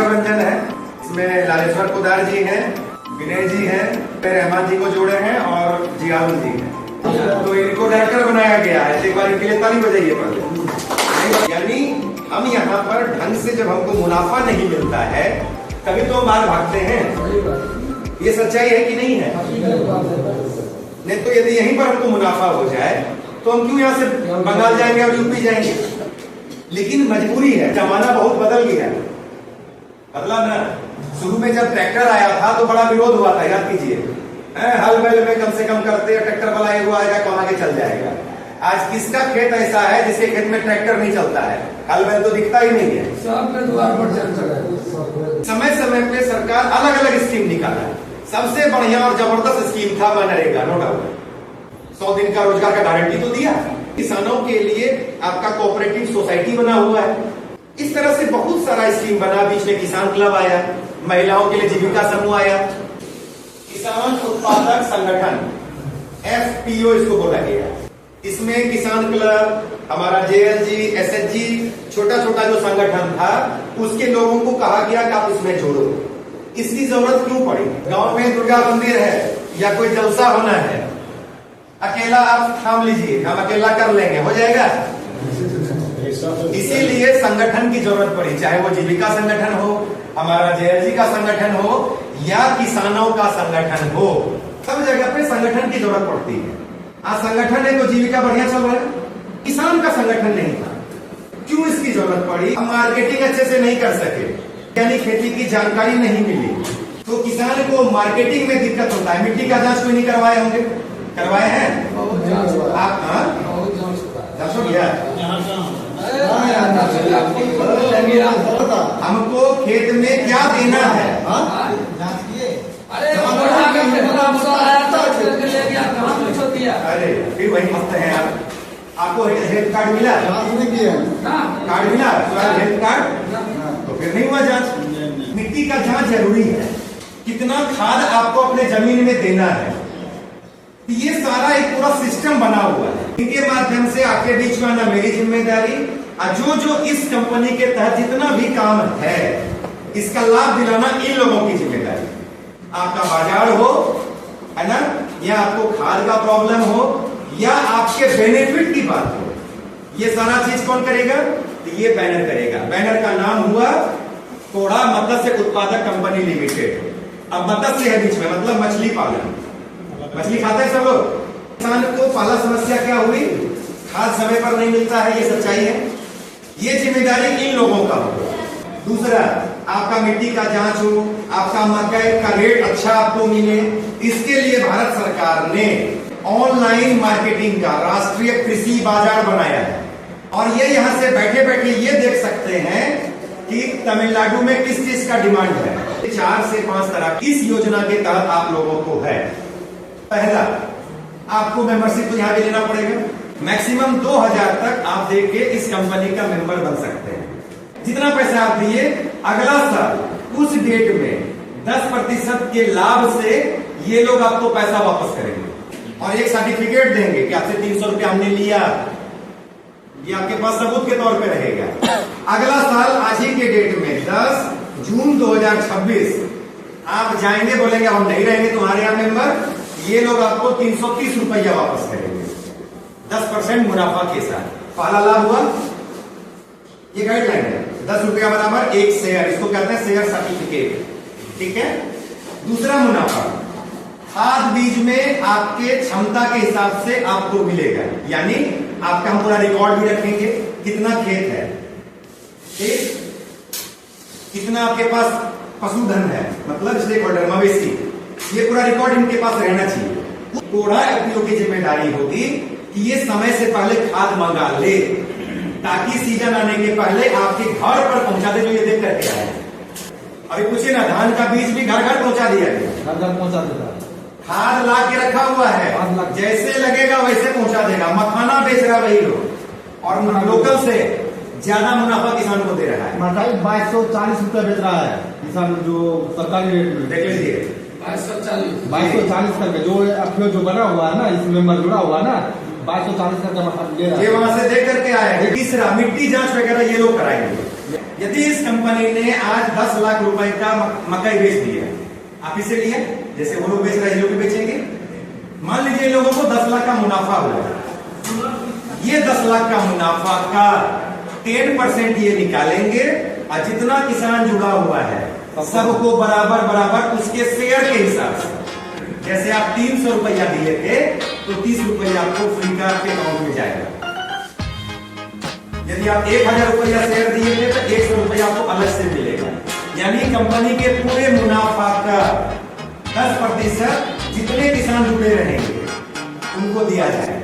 मनोरंजन है। इसमें लालेश्वर पोदार जी हैं, विनय जी हैं, रहमान जी को जोड़े हैं और जियाउल जी हैं। तो इनको डायरेक्टर बनाया गया है। एक बार इनके लिए ताली बजाइए पहले। यानी हम यहाँ पर ढंग से जब हमको मुनाफा नहीं मिलता है तभी तो हम बाहर भागते हैं। ये सच्चाई है कि नहीं है? नहीं तो यदि यहीं पर हमको मुनाफा हो जाए तो हम क्यों यहाँ से बंगाल जाएंगे और यूपी जाएंगे? लेकिन मजबूरी है, जमाना बहुत बदल गया। बदला ना। शुरू में जब ट्रैक्टर आया था तो बड़ा विरोध हुआ था, याद कीजिए। हल बैल में कम से कम करते, ट्रैक्टर वाला एगो आएगा कौन आगे चल जाएगा। आज किसका खेत ऐसा है जिसके खेत में ट्रैक्टर नहीं चलता है? हल बैल तो दिखता ही नहीं है। सबके द्वार पर चल। समय समय पे सरकार अलग अलग स्कीम निकाला है। सबसे बढ़िया और जबरदस्त स्कीम था मनरेगा, नो डाउट। 100 दिन का रोजगार का गारंटी तो दिया। किसानों के लिए आपका कोऑपरेटिव सोसाइटी बना हुआ है। इस तरह से बहुत सारा स्कीम बना। बीच में किसान क्लब आया, महिलाओं के लिए जीविका समूह आया, किसान उत्पादक संगठन FPO इसको बोला गया। इसमें किसान क्लब, हमारा JLG, SHG, छोटा छोटा जो संगठन था उसके लोगों को कहा गया कि आप इसमें जोड़ो। इसकी जरूरत क्यों पड़ी? गांव में दुर्गा मंदिर है या कोई जलसा होना है, अकेला आप थाम लीजिए, हम अकेला कर लेंगे, हो जाएगा? इसीलिए संगठन की जरूरत पड़ी, चाहे वो जीविका संगठन हो, हमारा JLG का संगठन हो या किसानों का संगठन हो। सब जगह पे संगठन की जरूरत पड़ती है। आज संगठन है तो जीविका बढ़िया चल रहा है, किसान का संगठन नहीं था। क्यों इसकी जरूरत पड़ी? हम मार्केटिंग अच्छे से नहीं कर सके, यानी खेती की जानकारी नहीं मिली, तो किसान को मार्केटिंग में दिक्कत होता है। मिट्टी का जांच कोई नहीं करवाए होंगे? करवाए हैं आप? जांच हो गया? हमको खेत में क्या देना है? अरे फिर वही मस्त है यार। आपको हेल्थ कार्ड मिला? कार्ड मिला? हेल्थ कार्ड तो फिर नहीं हुआ जांच। मिट्टी का जांच जरूरी है। कितना खाद आपको अपने जमीन में देना है, ये सारा एक पूरा सिस्टम बना हुआ है। इनके माध्यम से आपके बीच में आना मेरी जिम्मेदारी, और जो इस कंपनी के तहत जितना भी काम है इसका लाभ दिलाना इन लोगों की जिम्मेदारी। आपका बाजार हो, है ना, या आपको खाद का प्रॉब्लम हो या आपके बेनिफिट की बात हो, ये सारा चीज कौन करेगा? तो ये बैनर करेगा। बैनर का नाम हुआ कोड़ा मत्स्य उत्पादक कंपनी लिमिटेड। अब मत्स्य है बीच में, मतलब मछली पालन। मछली खाता है सब लोग। किसान को पहला समस्या क्या हुई? खाद समय पर नहीं मिलता है, ये सच्चाई है। ये जिम्मेदारी इन लोगों का हो। दूसरा, आपका मिट्टी का जांच हो, आपका मकई का रेट अच्छा आपको मिले, इसके लिए भारत सरकार ने ऑनलाइन मार्केटिंग का राष्ट्रीय कृषि बाजार बनाया है। और ये यहाँ से बैठे बैठे ये देख सकते हैं कि तमिलनाडु में किस चीज का डिमांड है। 4 से 5 तरह इस योजना के तहत आप लोगों को है। पहला, आपको मेंबरशिप तो यहाँ भी लेना पड़ेगा। मैक्सिमम 2000 तक आप देके इस कंपनी का मेंबर बन सकते हैं। जितना पैसा आप दिए, अगला साल उस डेट में 10% के लाभ से ये लोग आपको पैसा वापस करेंगे और एक सर्टिफिकेट देंगे कि आपसे 300 रुपया हमने लिया। ये आपके पास सबूत के तौर पे रहेगा। अगला साल आज ही के डेट में 10 जून 2026 आप जाएंगे, बोलेंगे हम नहीं रहेंगे तुम्हारे यहाँ मेंबर, ये लोग आपको 330 रुपया वापस करेंगे 10% मुनाफा के साथ। पहला लाभ हुआ, ये गाइडलाइन है, 10 रुपया बराबर 1 शेयर, इसको कहते हैं शेयर सर्टिफिकेट। ठीक है। दूसरा मुनाफा, खाद बीज में आपके क्षमता के हिसाब से आपको मिलेगा, यानी आपका हम पूरा रिकॉर्ड भी रखेंगे, कितना खेत है, ठीक, कितना आपके पास पशुधन है, मतलब स्टेक होल्डर मवेशी, ये पूरा रिकॉर्ड इनके पास रहना चाहिए। कोड़ा FPO की जिम्मेदारी होगी कि ये समय से पहले खाद मंगा ले, ताकि सीजन आने के पहले आपके घर पर पहुंचा दे, जो ये देख करके आए। अभी पूछिए ना, धान का बीज भी घर घर पहुंचा दिया गया, घर घर पहुंचा देगा। खाद ला के रखा हुआ है, जैसे लगेगा वैसे पहुंचा देगा। मखाना बेच रहा वही लोग, और लोकल से ज्यादा मुनाफा किसान को दे रहा है। मकाई 2240 रुपया बेच रहा है किसान, जो सरकारी रेट में। देख लीजिए 2240 करके, जो FPO जो बना हुआ है ना, इस मेंबर जुड़ा हुआ है ना, 2240 करके ले रहा है। ये वहां से देख करके आए। तीसरा, मिट्टी जांच वगैरह ये लोग कराएंगे। यदि इस कंपनी ने आज 10 लाख रुपए का मकई बेच दिया, आप इसे लिए, जैसे वो लोग बेच रहे हैं, ये लोग भी बेचेंगे। मान लीजिए इन लोगों को 10 लाख का मुनाफा हुआ, ये 10 लाख का मुनाफा का 10% ये निकालेंगे और जितना किसान जुड़ा हुआ है सबको बराबर बराबर उसके शेयर के हिसाब से, जैसे आप 300 रुपया दिए थे तो 30 रुपया आपको फ्री का आपके अकाउंट में जाएगा। यदि आप 1000 रुपया शेयर दिए थे तो 100 रुपया आपको अलग से मिलेगा। यानी कंपनी के पूरे मुनाफा का 10% जितने किसान जुड़े रहेंगे उनको दिया जाएगा।